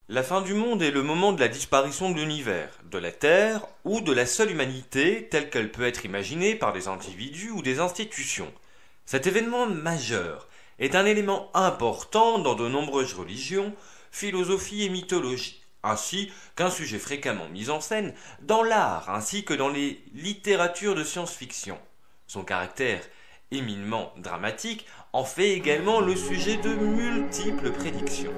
La fin du monde est le moment de la disparition de l'univers, de la Terre ou de la seule humanité telle qu'elle peut être imaginée par des individus ou des institutions. Cet événement majeur est un élément important dans de nombreuses religions, philosophies et mythologies, ainsi qu'un sujet fréquemment mis en scène dans l'art ainsi que dans les littératures de science-fiction. Son caractère éminemment dramatique en fait également le sujet de multiples prédictions.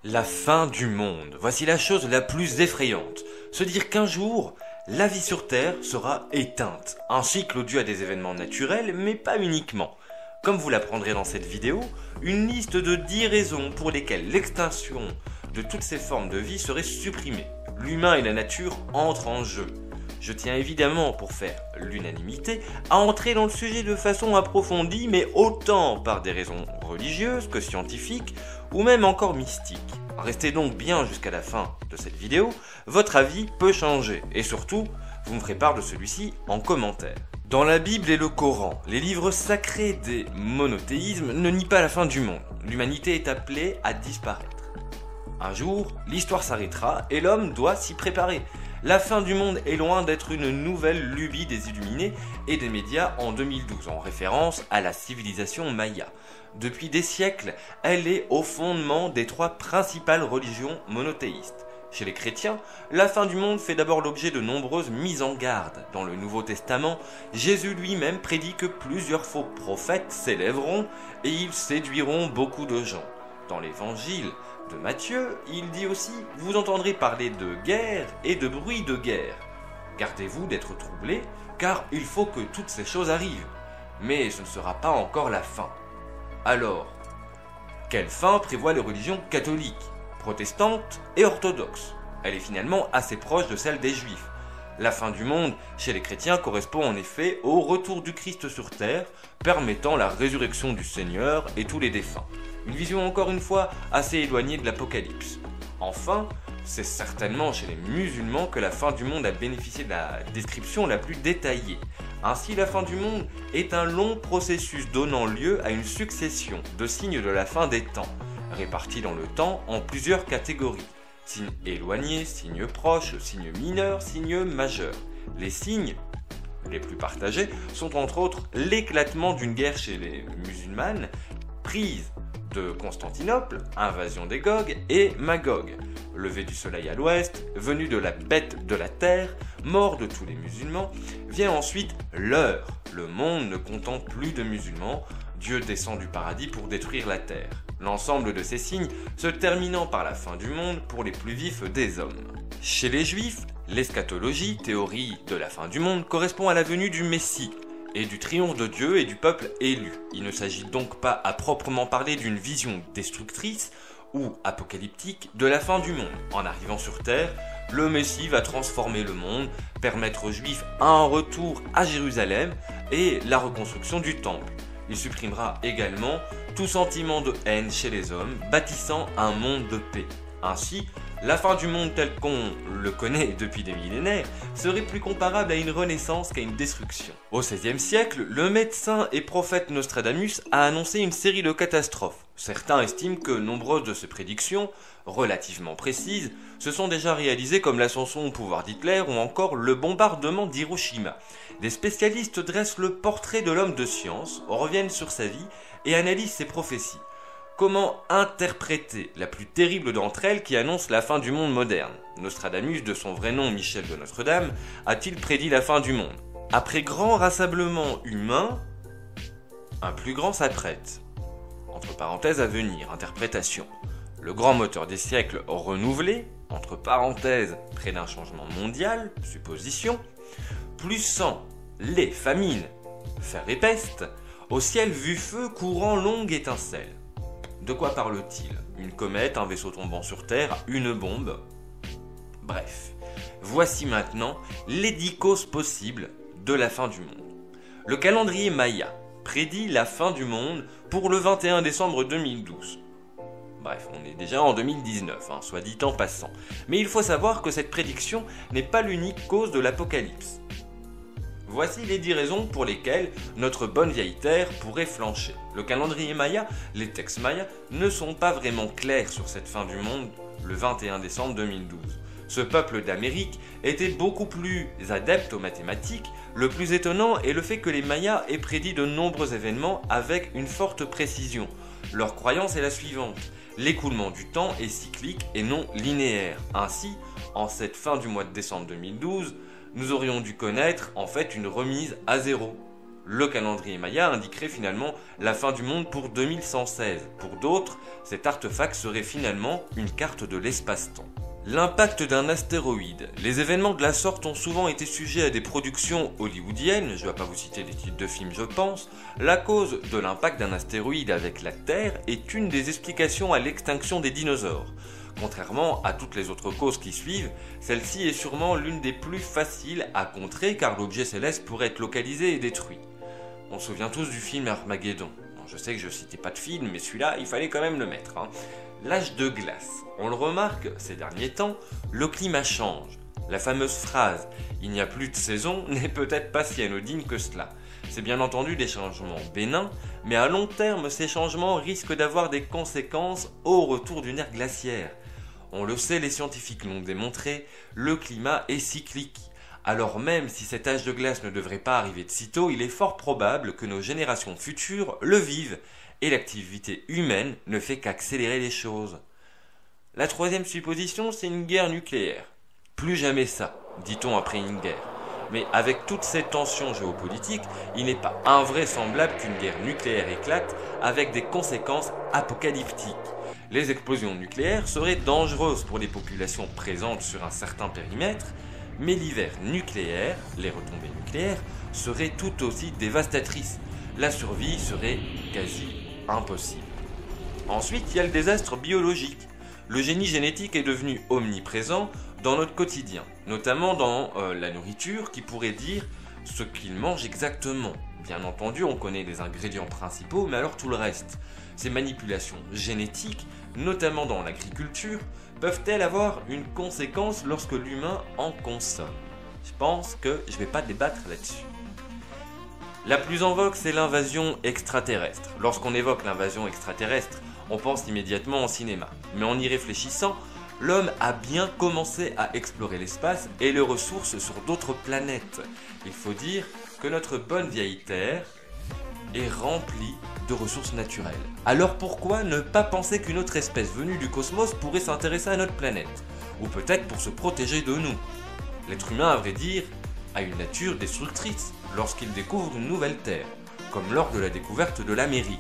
La fin du monde, voici la chose la plus effrayante. Se dire qu'un jour, la vie sur Terre sera éteinte. Un cycle dû à des événements naturels, mais pas uniquement. Comme vous l'apprendrez dans cette vidéo, une liste de 10 raisons pour lesquelles l'extinction de toutes ces formes de vie serait supprimée. L'humain et la nature entrent en jeu. Je tiens évidemment, pour faire l'unanimité, à entrer dans le sujet de façon approfondie, mais autant par des raisons religieuses que scientifiques, ou même encore mystiques. Restez donc bien jusqu'à la fin de cette vidéo, votre avis peut changer, et surtout, vous me ferez part de celui-ci en commentaire. Dans la Bible et le Coran, les livres sacrés des monothéismes ne nient pas la fin du monde. L'humanité est appelée à disparaître. Un jour, l'histoire s'arrêtera et l'homme doit s'y préparer. La fin du monde est loin d'être une nouvelle lubie des illuminés et des médias en 2012, en référence à la civilisation maya. Depuis des siècles, elle est au fondement des 3 principales religions monothéistes. Chez les chrétiens, la fin du monde fait d'abord l'objet de nombreuses mises en garde. Dans le Nouveau Testament, Jésus lui-même prédit que plusieurs faux prophètes s'élèveront et ils séduiront beaucoup de gens. Dans l'évangile de Matthieu, il dit aussi « Vous entendrez parler de guerre et de bruit de guerre. Gardez-vous d'être troublés, car il faut que toutes ces choses arrivent. Mais ce ne sera pas encore la fin. » Alors, quelle fin prévoient les religions catholiques, protestantes et orthodoxes? Elle est finalement assez proche de celle des juifs. La fin du monde chez les chrétiens correspond en effet au retour du Christ sur terre, permettant la résurrection du Seigneur et tous les défunts. Une vision encore une fois assez éloignée de l'Apocalypse. Enfin, c'est certainement chez les musulmans que la fin du monde a bénéficié de la description la plus détaillée. Ainsi, la fin du monde est un long processus donnant lieu à une succession de signes de la fin des temps, répartis dans le temps en plusieurs catégories. Signes éloignés, signes proches, signes mineurs, signes majeurs. Les signes les plus partagés sont entre autres l'éclatement d'une guerre chez les musulmanes, prise de Constantinople, invasion des Gog et Magog, lever du soleil à l'ouest, venue de la bête de la terre, mort de tous les musulmans, vient ensuite l'heure, le monde ne comptant plus de musulmans, Dieu descend du paradis pour détruire la terre. L'ensemble de ces signes se terminant par la fin du monde pour les plus vifs des hommes. Chez les juifs, l'eschatologie, théorie de la fin du monde, correspond à la venue du Messie et du triomphe de Dieu et du peuple élu. Il ne s'agit donc pas à proprement parler d'une vision destructrice ou apocalyptique de la fin du monde. En arrivant sur terre, le Messie va transformer le monde, permettre aux Juifs un retour à Jérusalem et la reconstruction du temple. Il supprimera également tout sentiment de haine chez les hommes, bâtissant un monde de paix. Ainsi, la fin du monde tel qu'on le connaît depuis des millénaires serait plus comparable à une renaissance qu'à une destruction. Au XVIe siècle, le médecin et prophète Nostradamus a annoncé une série de catastrophes. Certains estiment que nombreuses de ces prédictions, relativement précises, se sont déjà réalisées comme l'ascension au pouvoir d'Hitler ou encore le bombardement d'Hiroshima. Des spécialistes dressent le portrait de l'homme de science, reviennent sur sa vie et analysent ses prophéties. Comment interpréter la plus terrible d'entre elles qui annonce la fin du monde moderne? Nostradamus, de son vrai nom Michel de Notre-Dame, a-t-il prédit la fin du monde? Après grand rassemblement humain, un plus grand s'apprête. Entre parenthèses à venir, interprétation. Le grand moteur des siècles renouvelé, entre parenthèses près d'un changement mondial, supposition, plus sang, lait, famine, fer et peste, au ciel vu feu courant longue étincelle. De quoi parle-t-il? Une comète, un vaisseau tombant sur Terre, une bombe? Bref, Voici maintenant les 10 causes possibles de la fin du monde. Le calendrier Maya prédit la fin du monde pour le 21 décembre 2012. Bref, on est déjà en 2019, soit dit en passant. Mais il faut savoir que cette prédiction n'est pas l'unique cause de l'apocalypse. Voici les 10 raisons pour lesquelles notre bonne vieille Terre pourrait flancher. Le calendrier Maya, les textes Maya, ne sont pas vraiment clairs sur cette fin du monde le 21 décembre 2012. Ce peuple d'Amérique était beaucoup plus adepte aux mathématiques. Le plus étonnant est le fait que les Mayas aient prédit de nombreux événements avec une forte précision. Leur croyance est la suivante: l'écoulement du temps est cyclique et non linéaire. Ainsi, en cette fin du mois de décembre 2012, nous aurions dû connaître en fait une remise à zéro. Le calendrier Maya indiquerait finalement la fin du monde pour 2116. Pour d'autres, cet artefact serait finalement une carte de l'espace-temps. L'impact d'un astéroïde. Les événements de la sorte ont souvent été sujets à des productions hollywoodiennes, je ne vais pas vous citer des titres de films je pense. La cause de l'impact d'un astéroïde avec la Terre est une des explications à l'extinction des dinosaures. Contrairement à toutes les autres causes qui suivent, celle-ci est sûrement l'une des plus faciles à contrer car l'objet céleste pourrait être localisé et détruit. On se souvient tous du film Armageddon. Je sais que je citais pas de film, mais celui-là, il fallait quand même le mettre. L'âge de glace. On le remarque ces derniers temps, le climat change. La fameuse phrase « il n'y a plus de saison » n'est peut-être pas si anodine que cela. C'est bien entendu des changements bénins, mais à long terme, ces changements risquent d'avoir des conséquences au retour d'une ère glaciaire. On le sait, les scientifiques l'ont démontré, le climat est cyclique. Alors même si cet âge de glace ne devrait pas arriver de sitôt, il est fort probable que nos générations futures le vivent, et l'activité humaine ne fait qu'accélérer les choses. La troisième supposition, c'est une guerre nucléaire. Plus jamais ça, dit-on après une guerre. Mais avec toutes ces tensions géopolitiques, il n'est pas invraisemblable qu'une guerre nucléaire éclate avec des conséquences apocalyptiques. Les explosions nucléaires seraient dangereuses pour les populations présentes sur un certain périmètre, mais l'hiver nucléaire, les retombées nucléaires, seraient tout aussi dévastatrices. La survie serait quasi impossible. Ensuite, il y a le désastre biologique. Le génie génétique est devenu omniprésent dans notre quotidien, notamment dans la nourriture qui pourrait dire ce qu'il mange exactement. Bien entendu, on connaît les ingrédients principaux, mais alors tout le reste. Ces manipulations génétiques, notamment dans l'agriculture, peuvent-elles avoir une conséquence lorsque l'humain en consomme? Je pense que je ne vais pas débattre là-dessus. La plus en vogue, c'est l'invasion extraterrestre. Lorsqu'on évoque l'invasion extraterrestre, on pense immédiatement au cinéma. Mais en y réfléchissant, l'homme a bien commencé à explorer l'espace et les ressources sur d'autres planètes. Il faut dire que notre bonne vieille Terre est remplie de ressources naturelles. Alors pourquoi ne pas penser qu'une autre espèce venue du cosmos pourrait s'intéresser à notre planète? Ou peut-être pour se protéger de nous? L'être humain, à vrai dire, a une nature destructrice lorsqu'il découvre une nouvelle Terre, comme lors de la découverte de l'Amérique.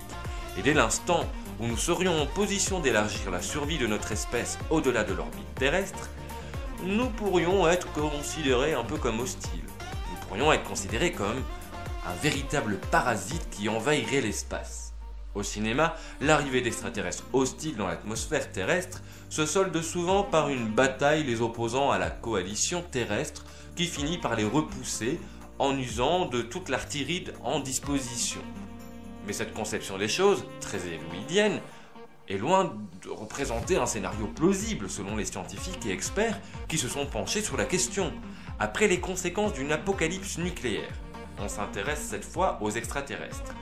Et dès l'instant où nous serions en position d'élargir la survie de notre espèce au-delà de l'orbite terrestre, nous pourrions être considérés un peu comme hostiles. Nous pourrions être considérés comme un véritable parasite qui envahirait l'espace. Au cinéma, l'arrivée d'extraterrestres hostiles dans l'atmosphère terrestre se solde souvent par une bataille les opposant à la coalition terrestre qui finit par les repousser en usant de toute l'artillerie en disposition. Mais cette conception des choses, très éloïdienne, est loin de représenter un scénario plausible selon les scientifiques et experts qui se sont penchés sur la question. Après les conséquences d'une apocalypse nucléaire, on s'intéresse cette fois aux extraterrestres.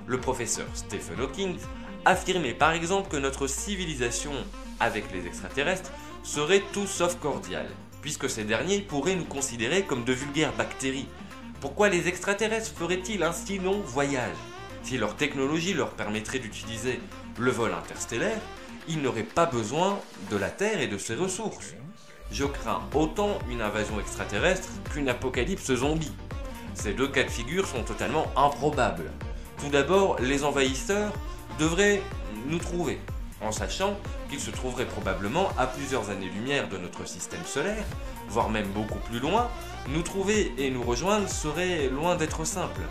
Le professeur Stephen Hawking affirmait par exemple que notre civilisation avec les extraterrestres serait tout sauf cordiale, puisque ces derniers pourraient nous considérer comme de vulgaires bactéries. Pourquoi les extraterrestres feraient-ils un si long voyage? Si leur technologie leur permettrait d'utiliser le vol interstellaire, ils n'auraient pas besoin de la Terre et de ses ressources. Je crains autant une invasion extraterrestre qu'une apocalypse zombie. Ces deux cas de figure sont totalement improbables. Tout d'abord, les envahisseurs devraient nous trouver, en sachant qu'ils se trouveraient probablement à plusieurs années-lumière de notre système solaire, voire même beaucoup plus loin. Nous trouver et nous rejoindre serait loin d'être simple.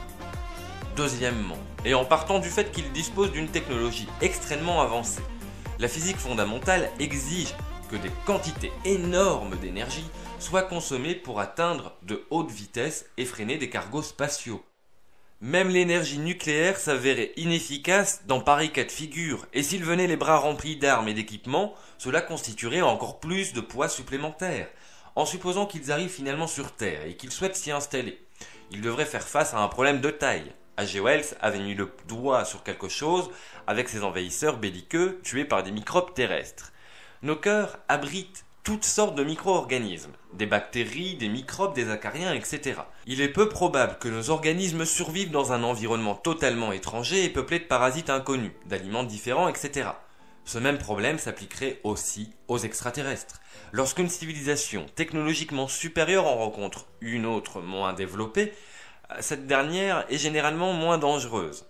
Deuxièmement, et en partant du fait qu'ils disposent d'une technologie extrêmement avancée, la physique fondamentale exige que des quantités énormes d'énergie soit consommée pour atteindre de hautes vitesses et freiner des cargos spatiaux. Même l'énergie nucléaire s'avérait inefficace dans pareil cas de figure, et s'il venait les bras remplis d'armes et d'équipements, cela constituerait encore plus de poids supplémentaire. En supposant qu'ils arrivent finalement sur Terre et qu'ils souhaitent s'y installer, ils devraient faire face à un problème de taille. H.G. Wells avait mis le doigt sur quelque chose avec ses envahisseurs belliqueux tués par des microbes terrestres. Nos cœurs abritent toutes sortes de micro-organismes, des bactéries, des microbes, des acariens, etc. Il est peu probable que nos organismes survivent dans un environnement totalement étranger et peuplé de parasites inconnus, d'aliments différents, etc. Ce même problème s'appliquerait aussi aux extraterrestres. Lorsqu'une civilisation technologiquement supérieure en rencontre une autre moins développée, cette dernière est généralement moins dangereuse.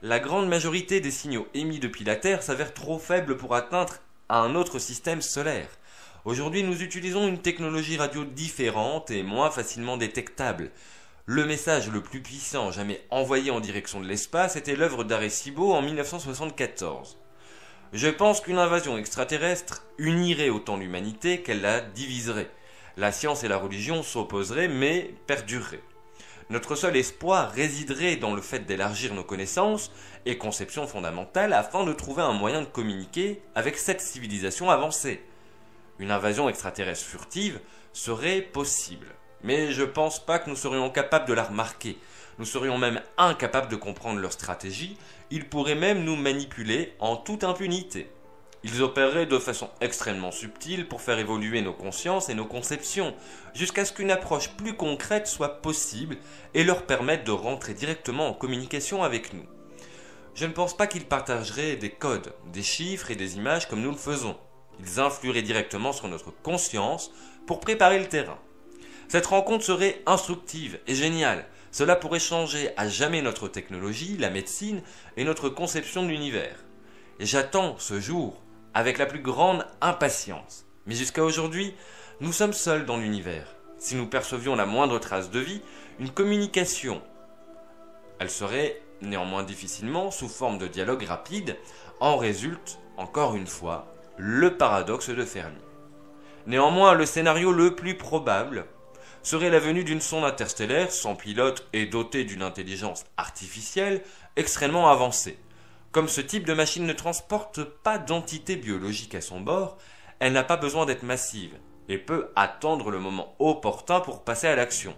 La grande majorité des signaux émis depuis la Terre s'avèrent trop faibles pour atteindre à un autre système solaire. Aujourd'hui, nous utilisons une technologie radio différente et moins facilement détectable. Le message le plus puissant jamais envoyé en direction de l'espace était l'œuvre d'Arecibo en 1974. Je pense qu'une invasion extraterrestre unirait autant l'humanité qu'elle la diviserait. La science et la religion s'opposeraient mais perdureraient. Notre seul espoir résiderait dans le fait d'élargir nos connaissances et conceptions fondamentales afin de trouver un moyen de communiquer avec cette civilisation avancée. Une invasion extraterrestre furtive serait possible, mais je pense pas que nous serions capables de la remarquer. Nous serions même incapables de comprendre leur stratégie, ils pourraient même nous manipuler en toute impunité. Ils opéreraient de façon extrêmement subtile pour faire évoluer nos consciences et nos conceptions, jusqu'à ce qu'une approche plus concrète soit possible et leur permette de rentrer directement en communication avec nous. Je ne pense pas qu'ils partageraient des codes, des chiffres et des images comme nous le faisons. Ils influeraient directement sur notre conscience pour préparer le terrain. Cette rencontre serait instructive et géniale. Cela pourrait changer à jamais notre technologie, la médecine et notre conception de l'univers. Et j'attends ce jour avec la plus grande impatience. Mais jusqu'à aujourd'hui, nous sommes seuls dans l'univers. Si nous percevions la moindre trace de vie, une communication, elle serait néanmoins difficilement sous forme de dialogue rapide. En résulte, encore une fois, le paradoxe de Fermi. Néanmoins, le scénario le plus probable serait la venue d'une sonde interstellaire sans pilote et dotée d'une intelligence artificielle extrêmement avancée. Comme ce type de machine ne transporte pas d'entité biologique à son bord, elle n'a pas besoin d'être massive et peut attendre le moment opportun pour passer à l'action.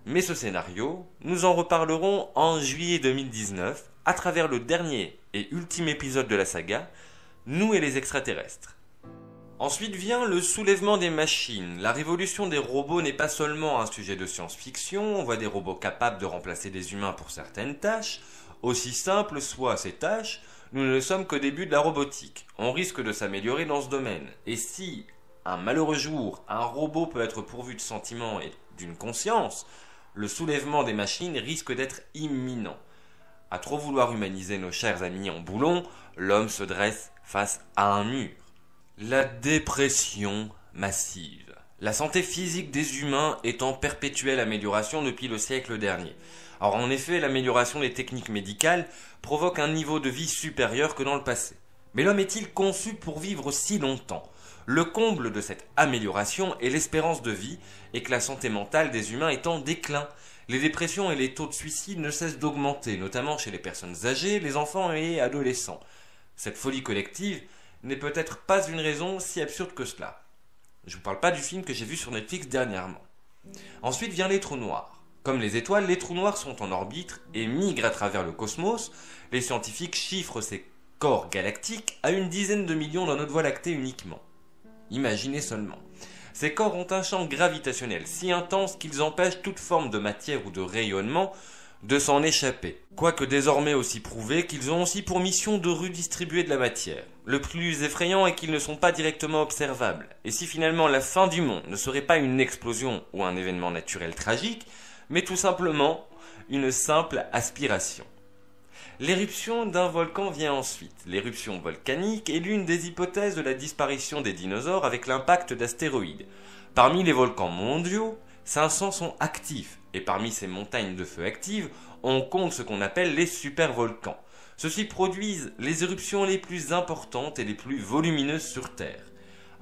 Mais ce scénario, nous en reparlerons en juillet 2019 à travers le dernier et ultime épisode de la saga, Nous et les extraterrestres. Ensuite vient le soulèvement des machines. La révolution des robots n'est pas seulement un sujet de science-fiction, on voit des robots capables de remplacer des humains pour certaines tâches. Aussi simples soient ces tâches, nous ne sommes qu'au début de la robotique. On risque de s'améliorer dans ce domaine. Et si, un malheureux jour, un robot peut être pourvu de sentiments et d'une conscience, le soulèvement des machines risque d'être imminent. À trop vouloir humaniser nos chers amis en boulon, l'homme se dresse face à un mur. La dépression massive. La santé physique des humains est en perpétuelle amélioration depuis le siècle dernier. Alors en effet, l'amélioration des techniques médicales provoque un niveau de vie supérieur que dans le passé. Mais l'homme est-il conçu pour vivre si longtemps ? Le comble de cette amélioration est l'espérance de vie et que la santé mentale des humains est en déclin. Les dépressions et les taux de suicide ne cessent d'augmenter, notamment chez les personnes âgées, les enfants et adolescents. Cette folie collective n'est peut-être pas une raison si absurde que cela. Je ne vous parle pas du film que j'ai vu sur Netflix dernièrement. Ensuite vient les trous noirs. Comme les étoiles, les trous noirs sont en orbite et migrent à travers le cosmos. Les scientifiques chiffrent ces corps galactiques à une dizaine de millions dans notre Voie lactée uniquement. Imaginez seulement. Ces corps ont un champ gravitationnel si intense qu'ils empêchent toute forme de matière ou de rayonnement de s'en échapper. Quoique désormais aussi prouvé qu'ils ont aussi pour mission de redistribuer de la matière. Le plus effrayant est qu'ils ne sont pas directement observables. Et si finalement la fin du monde ne serait pas une explosion ou un événement naturel tragique, mais tout simplement une simple aspiration. L'éruption d'un volcan vient ensuite. L'éruption volcanique est l'une des hypothèses de la disparition des dinosaures avec l'impact d'astéroïdes. Parmi les volcans mondiaux, 500 sont actifs, et parmi ces montagnes de feu actives, on compte ce qu'on appelle les supervolcans. Ceux-ci produisent les éruptions les plus importantes et les plus volumineuses sur Terre.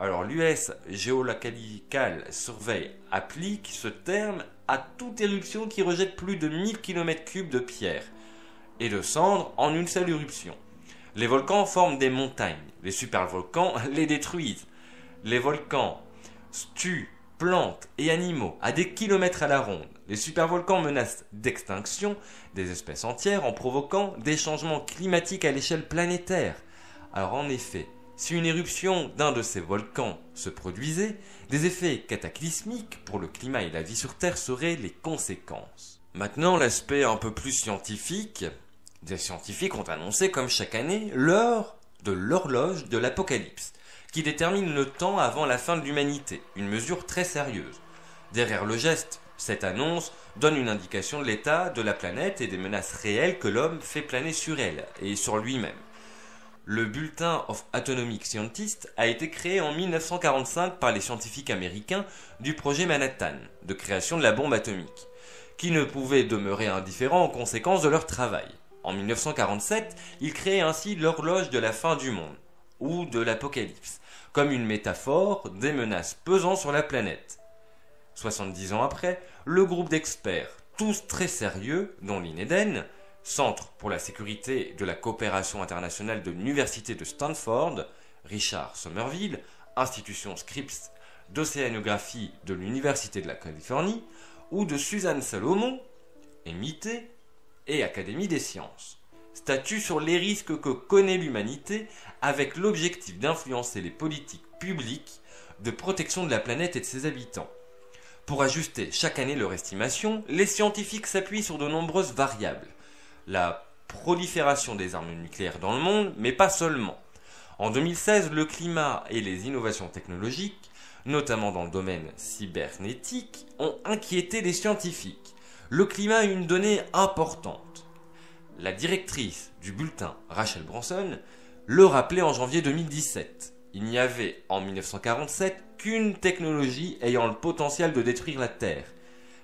Alors l'US Geological Survey applique ce terme à toute éruption qui rejette plus de 1000 km3 de pierre et de cendres en une seule éruption. Les volcans forment des montagnes, les supervolcans les détruisent. Les volcans tuent plantes et animaux à des kilomètres à la ronde. Les supervolcans menacent d'extinction des espèces entières en provoquant des changements climatiques à l'échelle planétaire. Alors en effet, si une éruption d'un de ces volcans se produisait, des effets cataclysmiques pour le climat et la vie sur Terre seraient les conséquences. Maintenant, l'aspect un peu plus scientifique. Des scientifiques ont annoncé, comme chaque année, l'heure de l'horloge de l'apocalypse, qui détermine le temps avant la fin de l'humanité, une mesure très sérieuse. Derrière le geste, cette annonce donne une indication de l'état de la planète et des menaces réelles que l'homme fait planer sur elle et sur lui-même. Le Bulletin of Atomic Scientists a été créé en 1945 par les scientifiques américains du projet Manhattan, de création de la bombe atomique, qui ne pouvaient demeurer indifférents aux conséquences de leur travail. En 1947, ils créaient ainsi l'horloge de la fin du monde, ou de l'apocalypse, comme une métaphore des menaces pesant sur la planète. 70 ans après, le groupe d'experts, tous très sérieux, dont l'INEDEN, Centre pour la sécurité et de la coopération internationale de l'Université de Stanford, Richard Somerville, institution Scripps d'océanographie de l'Université de la Californie, ou de Suzanne Salomon, MIT et Académie des sciences, statue sur les risques que connaît l'humanité avec l'objectif d'influencer les politiques publiques de protection de la planète et de ses habitants. Pour ajuster chaque année leur estimation, les scientifiques s'appuient sur de nombreuses variables. La prolifération des armes nucléaires dans le monde, mais pas seulement. En 2016, le climat et les innovations technologiques, notamment dans le domaine cybernétique, ont inquiété les scientifiques. Le climat est une donnée importante. La directrice du bulletin, Rachel Branson, le rappelait en janvier 2017. Il n'y avait en 1947 qu'une technologie ayant le potentiel de détruire la Terre,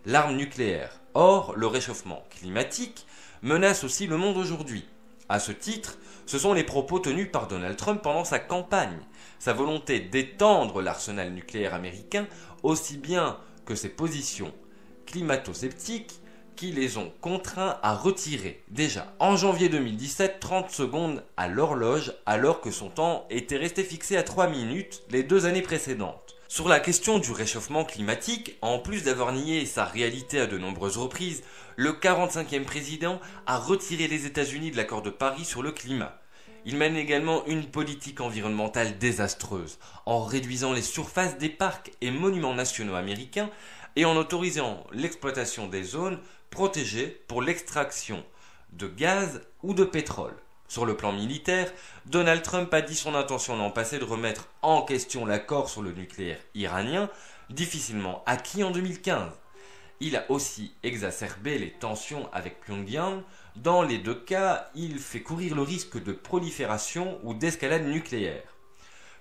l'arme nucléaire. Or, le réchauffement climatique menace aussi le monde aujourd'hui. À ce titre, ce sont les propos tenus par Donald Trump pendant sa campagne, sa volonté d'étendre l'arsenal nucléaire américain aussi bien que ses positions climato-sceptiques qui les ont contraints à retirer déjà en janvier 2017 30 secondes à l'horloge alors que son temps était resté fixé à 3 minutes les 2 années précédentes. Sur la question du réchauffement climatique, en plus d'avoir nié sa réalité à de nombreuses reprises, le 45e président a retiré les États-Unis de l'accord de Paris sur le climat. Il mène également une politique environnementale désastreuse, en réduisant les surfaces des parcs et monuments nationaux américains et en autorisant l'exploitation des zones protégées pour l'extraction de gaz ou de pétrole. Sur le plan militaire, Donald Trump a dit son intention l'an passé de remettre en question l'accord sur le nucléaire iranien, difficilement acquis en 2015. Il a aussi exacerbé les tensions avec Pyongyang. Dans les deux cas, il fait courir le risque de prolifération ou d'escalade nucléaire.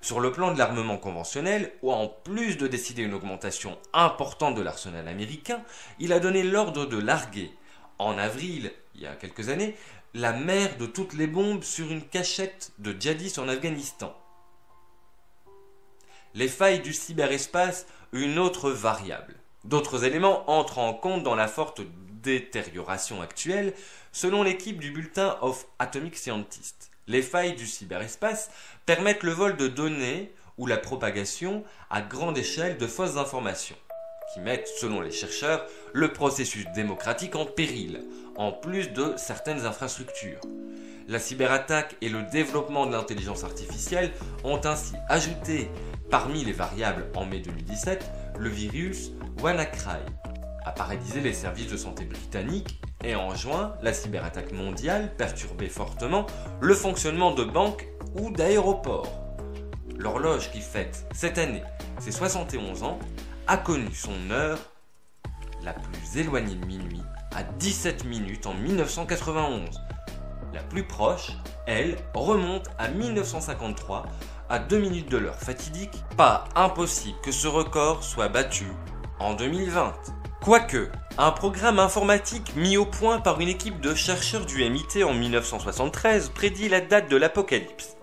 Sur le plan de l'armement conventionnel, où en plus de décider une augmentation importante de l'arsenal américain, il a donné l'ordre de larguer, en avril, il y a quelques années, la mer de toutes les bombes sur une cachette de djihadistes en Afghanistan. Les failles du cyberespace, une autre variable. D'autres éléments entrent en compte dans la forte détérioration actuelle, selon l'équipe du Bulletin of Atomic Scientists. Les failles du cyberespace permettent le vol de données ou la propagation à grande échelle de fausses informations, qui mettent, selon les chercheurs, le processus démocratique en péril, en plus de certaines infrastructures. La cyberattaque et le développement de l'intelligence artificielle ont ainsi ajouté, parmi les variables en mai 2017, le virus WannaCry, a paralysé les services de santé britanniques et en juin, la cyberattaque mondiale perturbait fortement le fonctionnement de banques ou d'aéroports. L'horloge qui fête cette année ses 71 ans a connu son heure la plus éloignée de minuit à 17 minutes en 1991. La plus proche, elle, remonte à 1953 à 2 minutes de l'heure fatidique. Pas impossible que ce record soit battu en 2020. Quoique, un programme informatique mis au point par une équipe de chercheurs du MIT en 1973 prédit la date de l'apocalypse.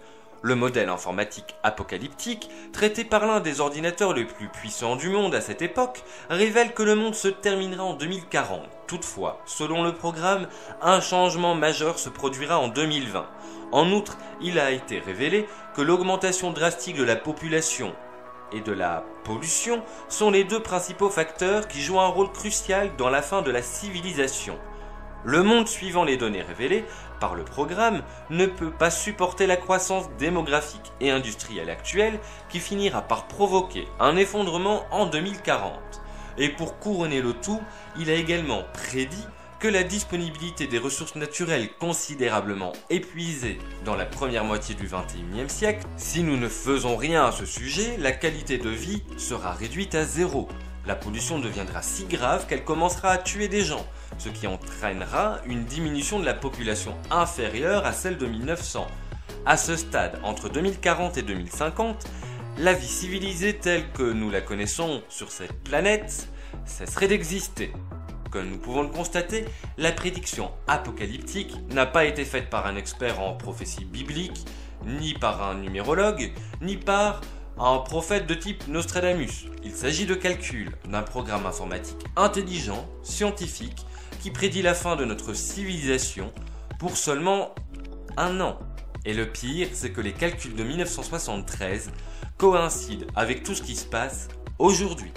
Le modèle informatique apocalyptique, traité par l'un des ordinateurs les plus puissants du monde à cette époque, révèle que le monde se terminera en 2040. Toutefois, selon le programme, un changement majeur se produira en 2020. En outre, il a été révélé que l'augmentation drastique de la population et de la pollution sont les deux principaux facteurs qui jouent un rôle crucial dans la fin de la civilisation. Le monde suivant les données révélées par le programme ne peut pas supporter la croissance démographique et industrielle actuelle qui finira par provoquer un effondrement en 2040. Et pour couronner le tout, il a également prédit que la disponibilité des ressources naturelles considérablement épuisées dans la première moitié du XXIe siècle, si nous ne faisons rien à ce sujet, la qualité de vie sera réduite à zéro. La pollution deviendra si grave qu'elle commencera à tuer des gens, ce qui entraînera une diminution de la population inférieure à celle de 1900. À ce stade, entre 2040 et 2050, la vie civilisée telle que nous la connaissons sur cette planète cesserait d'exister. Comme nous pouvons le constater, la prédiction apocalyptique n'a pas été faite par un expert en prophétie biblique, ni par un numérologue, ni par un prophète de type Nostradamus. Il s'agit de calculs d'un programme informatique intelligent, scientifique, qui prédit la fin de notre civilisation pour seulement 1 an. Et le pire, c'est que les calculs de 1973 coïncident avec tout ce qui se passe aujourd'hui.